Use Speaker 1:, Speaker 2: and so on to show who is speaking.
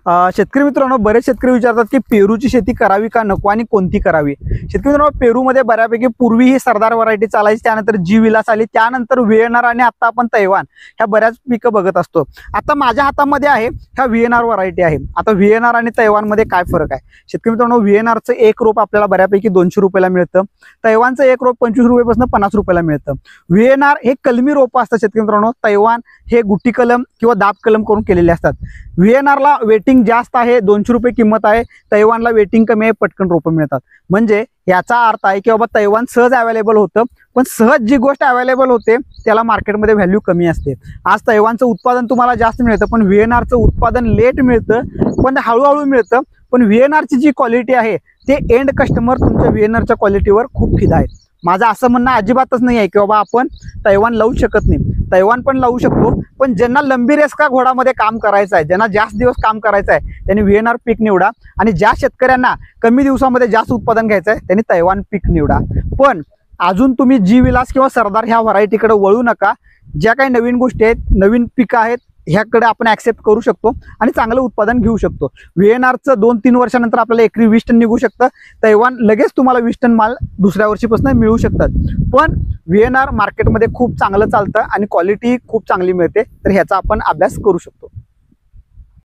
Speaker 1: शेतकरी मित्रांनो, बरेच शेतकरी विचारतात की पेरूची शेती करावी का नको आणि कोणती करावी. शेतकरी मित्रांनो, पेरूमध्ये बऱ्यापैकी पूर्वी ही सरदार व्हरायटी चालायची, त्यानंतर जी विलास आली, त्यानंतर व्हीएनआर आणि आता आपण तैवान ह्या बऱ्याच पिकं बघत असतो. आता माझ्या हातामध्ये आहे ह्या व्हीएनआर व्हरायटी आहे. आता व्हीएनआर आणि तैवानमध्ये काय फरक आहे शेतकरी मित्रांनो? व्हीएनआरचं एक रोप आपल्याला बऱ्यापैकी 200 रुपयाला मिळतं. तैवानचं एक रोप 25 रुपयापासून 50 रुपयाला मिळतं. व्हीएनआर हे कलमी रोप असतात शेतकरी मित्रांनो. तैवान हे गुट्टी कलम किंवा दाब कलम करून केलेले असतात. व्हीएनआरला वेटिंग जास्त आहे, 200 रुपये किंमत आहे. तैवानला वेटिंग कमी आहे, पटकन रोपं मिळतात. म्हणजे याचा अर्थ आहे की बाबा तैवान सहज अवेलेबल होतं, पण सहज जी गोष्ट अवेलेबल होते त्याला मार्केटमध्ये व्हॅल्यू कमी असते. आज तैवानचं उत्पादन तुम्हाला जास्त मिळतं, पण व्हीएनआरचं उत्पादन लेट मिळतं, पण हळूहळू मिळतं. पण व्हीएनआरची जी क्वालिटी आहे ते एंड कस्टमर तुमच्या व्हीएनआरच्या क्वालिटीवर खूप फिदा आहे. माझं असं म्हणणं अजिबातच नाही आहे की बाबा आपण तैवान लावू शकत नाही. तैवान पण लावू शकतो, पण ज्यांना लंबी रेस का घोडामध्ये काम करायचं आहे, ज्यांना जास्त दिवस काम करायचं आहे, त्यांनी व्हीएनआर पीक निवडा. आणि ज्या शेतकऱ्यांना कमी दिवसामध्ये जास्त उत्पादन घ्यायचं आहे त्यांनी तैवान पीक निवडा. पण अजून तुम्ही जी विलास किंवा सरदार ह्या व्हरायटीकडे वळू नका. ज्या काही नवीन गोष्टी आहेत, नवीन पिकं आहेत, ह्याकडे आपण ऍक्सेप्ट करू शकतो आणि चांगलं उत्पादन घेऊ शकतो. व्हीएनआरचं 2-3 वर्षानंतर आपल्याला एकरी 20 टन निघू शकतं. तैवान लगेच तुम्हाला 20 टन माल दुसऱ्या वर्षीपासून मिळू शकतात. पण व्हीएनआर मार्केटमध्ये खूप चांगलं चालतं आणि क्वालिटी खूप चांगली मिळते, तर ह्याचा आपण अभ्यास करू शकतो.